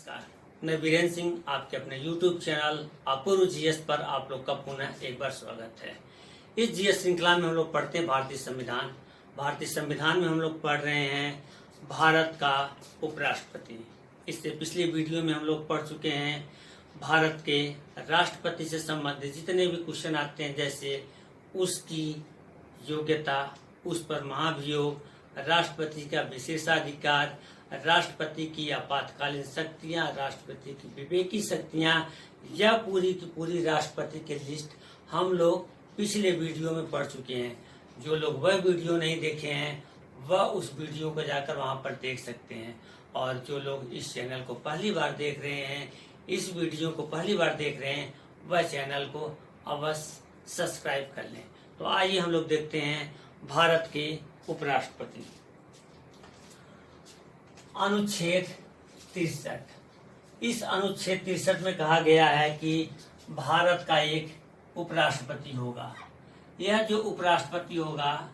नमस्कार, मैं वीरेंद्र सिंह आपके अपने YouTube चैनल अपूर्व जीएस पर आप लोग का पुनः एक बार स्वागत है। इस जीएस श्रृंखला में हम लोग पढ़ते हैं भारतीय संविधान। भारतीय संविधान में हम लोग पढ़ रहे हैं भारत का उपराष्ट्रपति। इससे पिछले वीडियो में हम लोग पढ़ चुके हैं भारत के राष्ट्रपति से संबंधित जितने भी क्वेश्चन आते हैं, जैसे उसकी योग्यता, उस पर महाभियोग, राष्ट्रपति का विशेषाधिकार, राष्ट्रपति की आपातकालीन शक्तियां, राष्ट्रपति की विवेकी शक्तियां, यह पूरी की पूरी राष्ट्रपति की लिस्ट हम लोग पिछले वीडियो में पढ़ चुके हैं। जो लोग वह वीडियो नहीं देखे हैं वह उस वीडियो को जाकर वहां पर देख सकते हैं, और जो लोग इस चैनल को पहली बार देख रहे हैं, इस वीडियो को पहली बार देख रहे हैं, वह चैनल को अवश्य सब्सक्राइब कर लें। तो आइए हम लोग देखते हैं भारत के उपराष्ट्रपति। अनुच्छेद 63। इस अनुच्छेद 63 में कहा गया है कि भारत का एक उपराष्ट्रपति होगा। यह जो उपराष्ट्रपति होगा,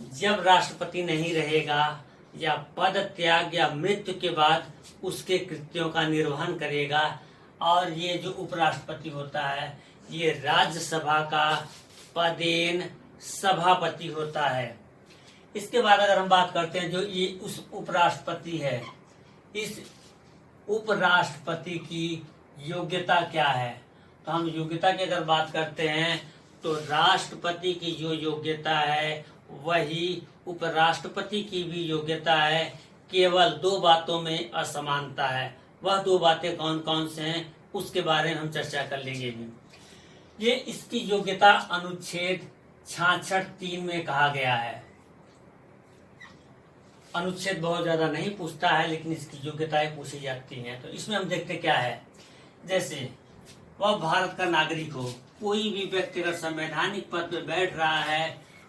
जब राष्ट्रपति नहीं रहेगा या पद त्याग या मृत्यु के बाद उसके कृत्यों का निर्वहन करेगा, और ये जो उपराष्ट्रपति होता है ये राज्यसभा का पदेन सभापति होता है। इसके बाद अगर हम बात करते हैं जो ये उस उपराष्ट्रपति है, इस उपराष्ट्रपति की योग्यता क्या है, तो हम योग्यता की अगर बात करते हैं तो राष्ट्रपति की जो योग्यता है वही उपराष्ट्रपति की भी योग्यता है। केवल दो बातों में असमानता है। वह दो बातें कौन कौन से हैं उसके बारे में हम चर्चा कर लेंगे। ये इसकी योग्यता अनुच्छेद 66(3) में कहा गया है। अनुच्छेद बहुत ज्यादा नहीं पूछता है, लेकिन इसकी योग्यताएं पूछी जाती हैं। तो इसमें हम देखते क्या है, जैसे वह भारत का नागरिक हो। कोई भी व्यक्ति अगर संवैधानिक पद पर बैठ रहा है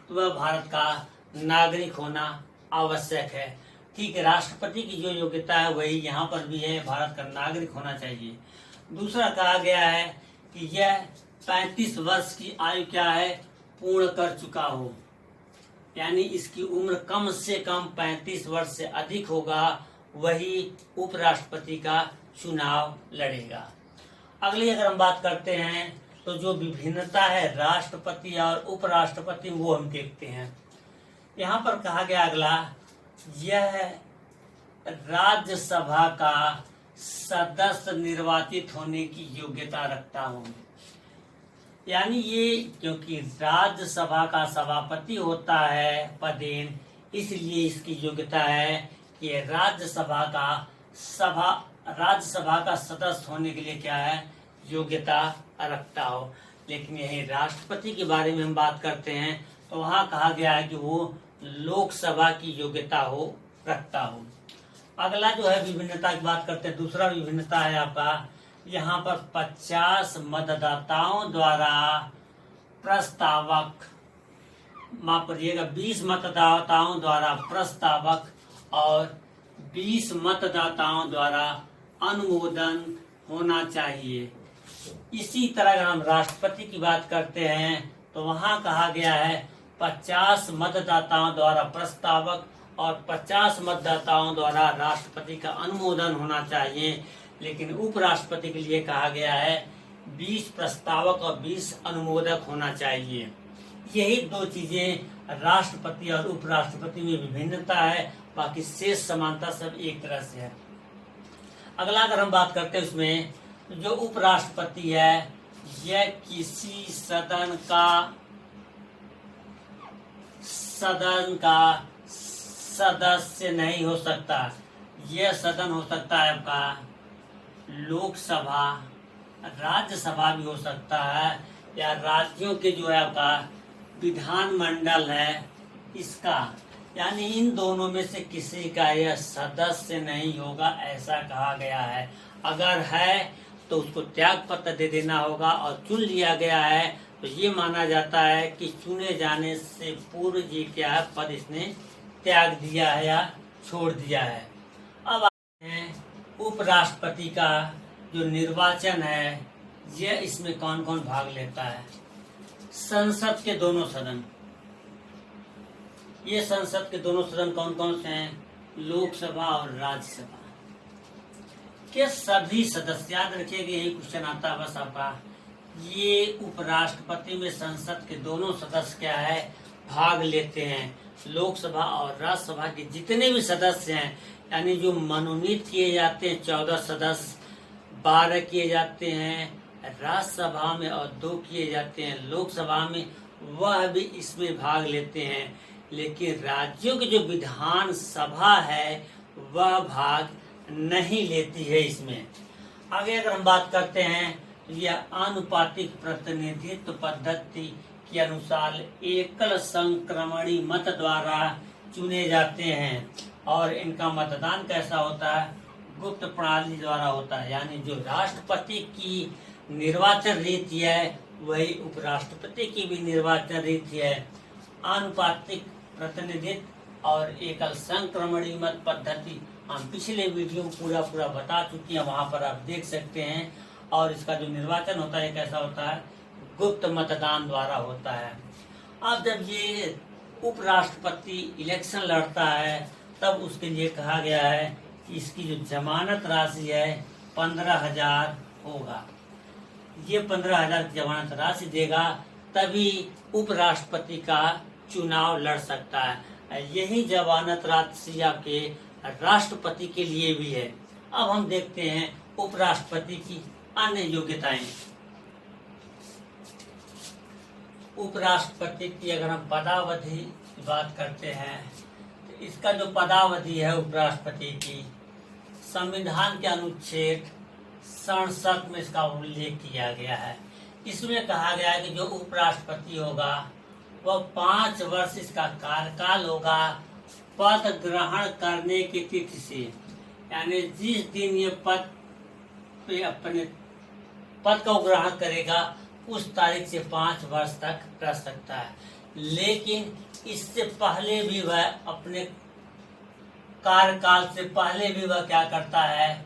तो वह भारत का नागरिक होना आवश्यक है। ठीक है, राष्ट्रपति की जो योग्यता है वही यहाँ पर भी है, भारत का नागरिक होना चाहिए। दूसरा कहा गया है कि यह 35 वर्ष की आयु क्या है, पूर्ण कर चुका हो, यानी इसकी उम्र कम से कम 35 वर्ष से अधिक होगा, वही उपराष्ट्रपति का चुनाव लड़ेगा। अगली अगर हम बात करते हैं तो जो विभिन्नता है राष्ट्रपति और उपराष्ट्रपति वो हम देखते हैं। यहाँ पर कहा गया अगला, यह राज्यसभा का सदस्य निर्वाचित होने की योग्यता रखता हो, यानी ये क्योंकि राज्यसभा का सभापति होता है पदेन, इसलिए इसकी योग्यता है कि राज्यसभा का सदस्य होने के लिए क्या है, योग्यता रखता हो। लेकिन यही राष्ट्रपति के बारे में हम बात करते हैं तो वहाँ कहा गया है कि वो लोकसभा की योग्यता रखता हो। अगला जो है विभिन्नता की बात करते हैं। दूसरा विभिन्नता है आपका, यहाँ पर 50 मतदाताओं द्वारा प्रस्तावक, माफ करिएगा, 20 मतदाताओं द्वारा प्रस्तावक और 20 मतदाताओं द्वारा अनुमोदन होना चाहिए। इसी तरह अगर हम राष्ट्रपति की बात करते हैं तो वहाँ कहा गया है 50 मतदाताओं द्वारा प्रस्तावक और 50 मतदाताओं द्वारा राष्ट्रपति का अनुमोदन होना चाहिए। लेकिन उपराष्ट्रपति के लिए कहा गया है 20 प्रस्तावक और 20 अनुमोदक होना चाहिए। यही दो चीजें राष्ट्रपति और उपराष्ट्रपति में विभिन्नता है, बाकी शेष समानता सब एक तरह से है। अगला अगर हम बात करते हैं उसमें, जो उपराष्ट्रपति है यह किसी सदन का सदस्य नहीं हो सकता। यह सदन हो सकता है आपका लोकसभा, राज्यसभा भी हो सकता है, या राज्यों के जो है आपका विधानमंडल है इसका, यानी इन दोनों में से किसी का यह सदस्य नहीं होगा, ऐसा कहा गया है। अगर है तो उसको त्याग पत्र दे देना होगा, और चुन लिया गया है तो ये माना जाता है कि चुने जाने से पूर्व ये क्या है, पद इसने त्याग दिया है या छोड़ दिया है। अब आते हैं उपराष्ट्रपति का जो निर्वाचन है, यह इसमें कौन कौन भाग लेता है। संसद के दोनों सदन, ये संसद के दोनों सदन कौन कौन से हैं, लोकसभा और राज्यसभा। कि सभी सदस्य, याद रखिएगा यही क्वेश्चन आता है बस आपका, ये उपराष्ट्रपति में संसद के दोनों सदस्य क्या है, भाग लेते हैं। लोकसभा और राज्यसभा के जितने भी सदस्य हैं, यानी जो मनोनीत किए जाते हैं 14 सदस्य, 12 किए जाते हैं राज्यसभा में और 2 किए जाते हैं लोकसभा में, वह भी इसमें भाग लेते हैं। लेकिन राज्यों की जो विधान सभा है वह भाग नहीं लेती है इसमें। आगे अगर हम बात करते हैं, यह आनुपातिक प्रतिनिधित्व पद्धति के अनुसार एकल संक्रमणी मत द्वारा चुने जाते हैं और इनका मतदान कैसा होता है, गुप्त प्रणाली द्वारा होता है। यानी जो राष्ट्रपति की निर्वाचन रीति है वही उपराष्ट्रपति की भी निर्वाचन रीति है। आनुपातिक प्रतिनिधित्व और एकल संक्रमणी मत पद्धति हम पिछले वीडियो में पूरा बता चुके हैं, वहां पर आप देख सकते हैं। और इसका जो निर्वाचन होता है कैसा होता है, गुप्त मतदान द्वारा होता है। अब जब ये उपराष्ट्रपति इलेक्शन लड़ता है तब उसके लिए कहा गया है कि इसकी जो जमानत राशि है 15,000 होगा। ये 15,000 की जमानत राशि देगा तभी उपराष्ट्रपति का चुनाव लड़ सकता है। यही जमानत राशि आपके राष्ट्रपति के लिए भी है। अब हम देखते हैं उपराष्ट्रपति की अन्य योग्यताएं। उपराष्ट्रपति की अगर हम पदावधि की बात करते हैं तो इसका जो पदावधि है उपराष्ट्रपति की, संविधान के अनुच्छेद 67 में इसका उल्लेख किया गया है। इसमें कहा गया है कि जो उपराष्ट्रपति होगा वह 5 वर्ष इसका कार्यकाल होगा पद ग्रहण करने की तिथि से, यानी जिस दिन ये पद पे अपने पद को ग्रहण करेगा उस तारीख से 5 वर्ष तक रह सकता है। लेकिन इससे पहले भी वह अपने कार्यकाल से पहले भी वह क्या करता है,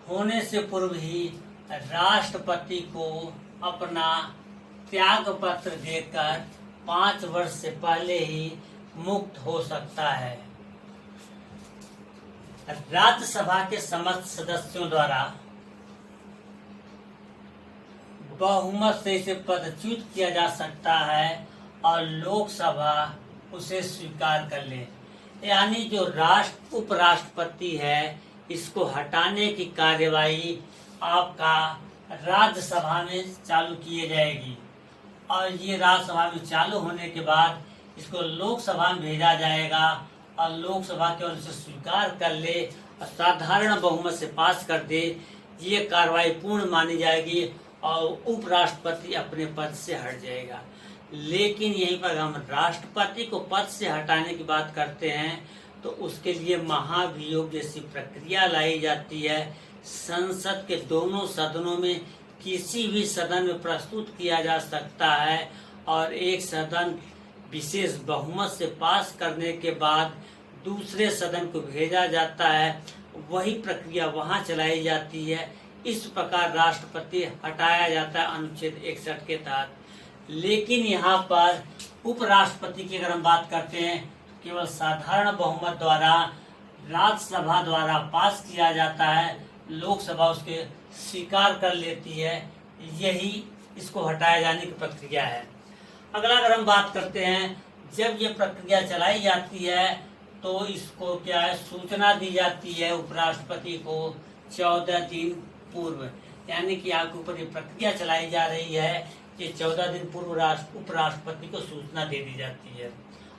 होने से पूर्व ही राष्ट्रपति को अपना त्याग पत्र देकर 5 वर्ष से पहले ही मुक्त हो सकता है। राज्यसभा के समस्त सदस्यों द्वारा बहुमत से इसे पदच्युत किया जा सकता है और लोकसभा उसे स्वीकार कर ले। यानी जो उपराष्ट्रपति है इसको हटाने की कार्यवाही आपका राज्यसभा में चालू की जाएगी और ये राज्यसभा में चालू होने के बाद इसको लोकसभा में भेजा जाएगा और लोकसभा केवल उसे स्वीकार कर ले और साधारण बहुमत से पास कर दे, ये कार्रवाई पूर्ण मानी जाएगी और उपराष्ट्रपति अपने पद से हट जाएगा। लेकिन यहीं पर हम राष्ट्रपति को पद से हटाने की बात करते हैं तो उसके लिए महाभियोग जैसी प्रक्रिया लाई जाती है। संसद के दोनों सदनों में किसी भी सदन में प्रस्तुत किया जा सकता है और एक सदन विशेष बहुमत से पास करने के बाद दूसरे सदन को भेजा जाता है, वही प्रक्रिया वहां चलाई जाती है। इस प्रकार राष्ट्रपति हटाया जाता है अनुच्छेद 61 के तहत। लेकिन यहाँ पर उपराष्ट्रपति की अगर हम बात करते हैं तो केवल साधारण बहुमत द्वारा राज्यसभा द्वारा पास किया जाता है, लोकसभा उसके स्वीकार कर लेती है। यही इसको हटाए जाने की प्रक्रिया है। अगला अगर हम बात करते हैं, जब ये प्रक्रिया चलाई जाती है तो इसको क्या है, सूचना दी जाती है उपराष्ट्रपति को 14 दिन पूर्व। यानी कि आपके ऊपर ये प्रक्रिया चलाई जा रही है कि 14 दिन पूर्व उपराष्ट्रपति को सूचना दे दी जाती है।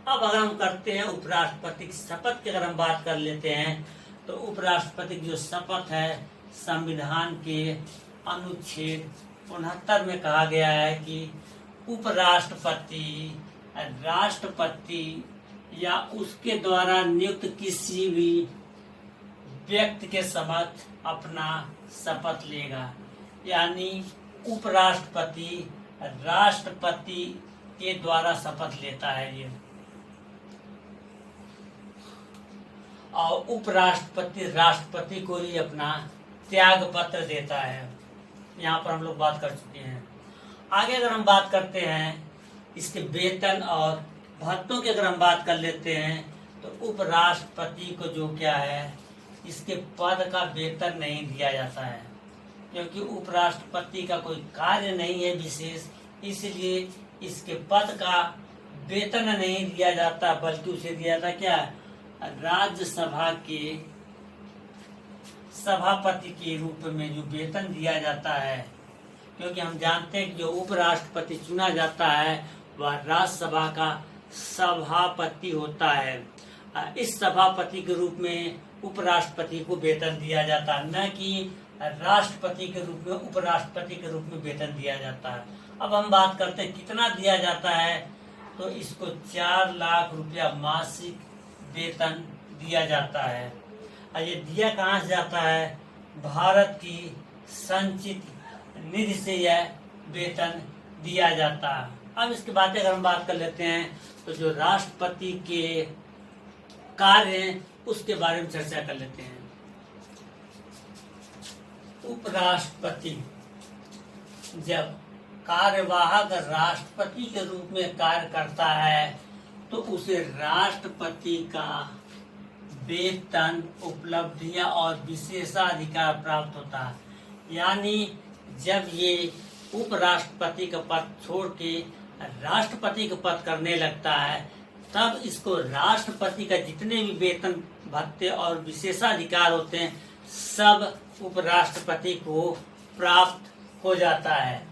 अब अगर हम करते हैं उपराष्ट्रपति की शपथ की अगर हम बात कर लेते हैं तो उपराष्ट्रपति की जो शपथ है संविधान के अनुच्छेद 69 में कहा गया है कि उपराष्ट्रपति राष्ट्रपति या उसके द्वारा नियुक्त किसी भी व्यक्ति के समक्ष अपना शपथ लेगा। यानी उपराष्ट्रपति राष्ट्रपति के द्वारा शपथ लेता है ये, और उपराष्ट्रपति राष्ट्रपति को ही अपना त्याग पत्र देता है। यहाँ पर हम लोग बात कर चुके हैं। आगे अगर हम बात करते हैं इसके वेतन और भत्तों की अगर हम बात कर लेते हैं तो उपराष्ट्रपति को जो क्या है, इसके पद का वेतन नहीं दिया जाता है, क्योंकि उपराष्ट्रपति का कोई कार्य नहीं है विशेष, इसलिए इसके पद का वेतन नहीं दिया जाता, बल्कि उसे दिया जाता क्या, राज्यसभा के सभापति के रूप में जो वेतन दिया जाता है। क्योंकि हम जानते हैं कि जो उपराष्ट्रपति चुना जाता है वह राज्यसभा का सभापति होता है। इस सभापति के रूप में उपराष्ट्रपति को वेतन दिया जाता है, न कि राष्ट्रपति के रूप में उपराष्ट्रपति के रूप में वेतन दिया जाता है। अब हम बात करते हैं कितना दिया जाता है, तो इसको 4 लाख रुपया मासिक वेतन दिया जाता है। और ये दिया कहाँ से जाता है, भारत की संचित निधि से यह वेतन दिया जाता है। अब इसके बाद अगर हम बात कर लेते हैं तो जो राष्ट्रपति के कार्य हैं उसके बारे में चर्चा कर लेते हैं। उपराष्ट्रपति जब कार्यवाहक राष्ट्रपति के रूप में कार्य करता है तो उसे राष्ट्रपति का वेतन, उपलब्धियां और विशेषाधिकार प्राप्त होता है। यानी जब ये उपराष्ट्रपति का पद छोड़ के राष्ट्रपति का पद करने लगता है तब इसको राष्ट्रपति का जितने भी वेतन, भत्ते और विशेषाधिकार होते हैं सब उपराष्ट्रपति को प्राप्त हो जाता है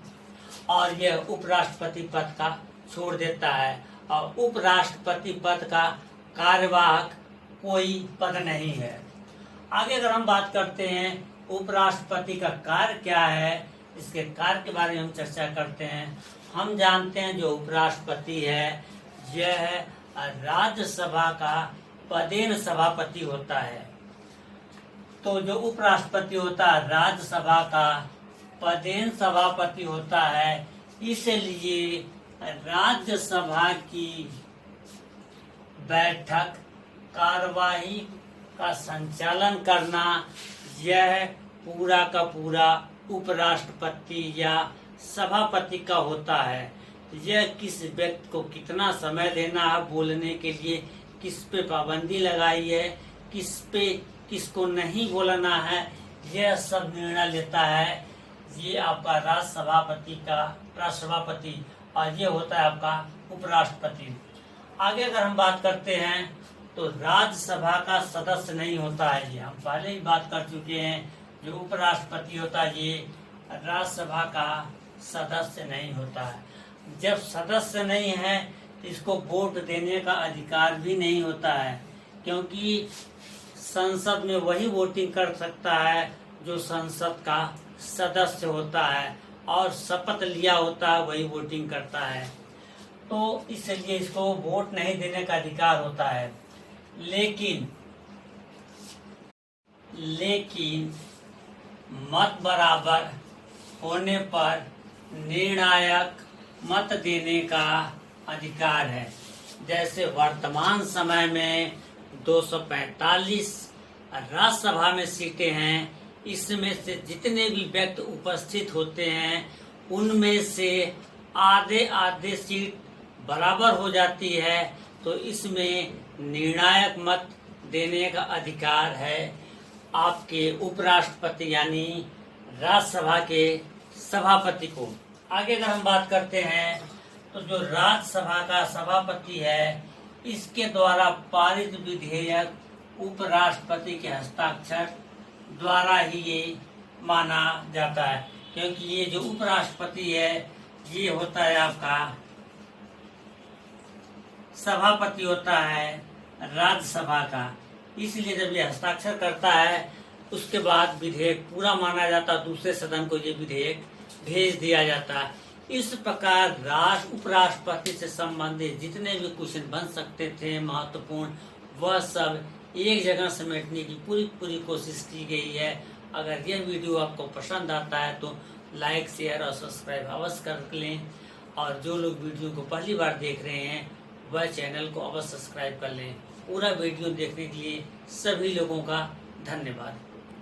और यह उपराष्ट्रपति पद का छोड़ देता है। और उपराष्ट्रपति पद का कार्यवाहक कोई पद नहीं है। आगे अगर हम बात करते हैं उपराष्ट्रपति का कार्य क्या है, इसके कार्य के बारे में हम चर्चा करते हैं। हम जानते हैं जो उपराष्ट्रपति है यह राज्यसभा का पदेन सभापति होता है। तो जो उपराष्ट्रपति होता है राज्यसभा का पदेन सभापति होता है, इसलिए राज्यसभा की बैठक कार्यवाही का संचालन करना यह पूरा का पूरा उपराष्ट्रपति या सभापति का होता है। यह किस व्यक्ति को कितना समय देना है बोलने के लिए, किस पे पाबंदी लगाई है, किस पे किसको नहीं बोलना है, यह सब निर्णय लेता है ये आपका राष्ट्रसभापति और ये होता है आपका उपराष्ट्रपति। आगे अगर हम बात करते हैं तो राज्यसभा का सदस्य नहीं होता है। ये हम पहले ही बात कर चुके हैं। जो उपराष्ट्रपति होता है ये राज्यसभा का सदस्य नहीं होता है। जब सदस्य नहीं है इसको वोट देने का अधिकार भी नहीं होता है, क्योंकि संसद में वही वोटिंग कर सकता है जो संसद का सदस्य होता है और शपथ लिया होता है वही वोटिंग करता है। तो इसलिए इसको वोट नहीं देने का अधिकार होता है। लेकिन मत बराबर होने पर निर्णायक मत देने का अधिकार है। जैसे वर्तमान समय में 245 राज्यसभा में सीटें हैं, इसमें से जितने भी व्यक्ति उपस्थित होते हैं उनमें से आधे सीट बराबर हो जाती है, तो इसमें निर्णायक मत देने का अधिकार है आपके उपराष्ट्रपति यानी राज्यसभा के सभापति को। आगे अगर हम बात करते हैं तो जो राज्यसभा का सभापति है इसके द्वारा पारित विधेयक उपराष्ट्रपति के हस्ताक्षर द्वारा ही ये माना जाता है, क्योंकि ये जो उपराष्ट्रपति है ये होता है आपका सभापति होता है राज्यसभा का। इसलिए जब ये हस्ताक्षर करता है उसके बाद विधेयक पूरा माना जाता है, दूसरे सदन को ये विधेयक भेज दिया जाता है। इस प्रकार उपराष्ट्रपति से संबंधित जितने भी क्वेश्चन बन सकते थे महत्वपूर्ण, वह सब एक जगह समेटने की पूरी कोशिश की गई है। अगर यह वीडियो आपको पसंद आता है तो लाइक, शेयर और सब्सक्राइब अवश्य कर लें, और जो लोग वीडियो को पहली बार देख रहे हैं वह चैनल को अवश्य सब्सक्राइब कर लें। पूरा वीडियो देखने के लिए सभी लोगों का धन्यवाद।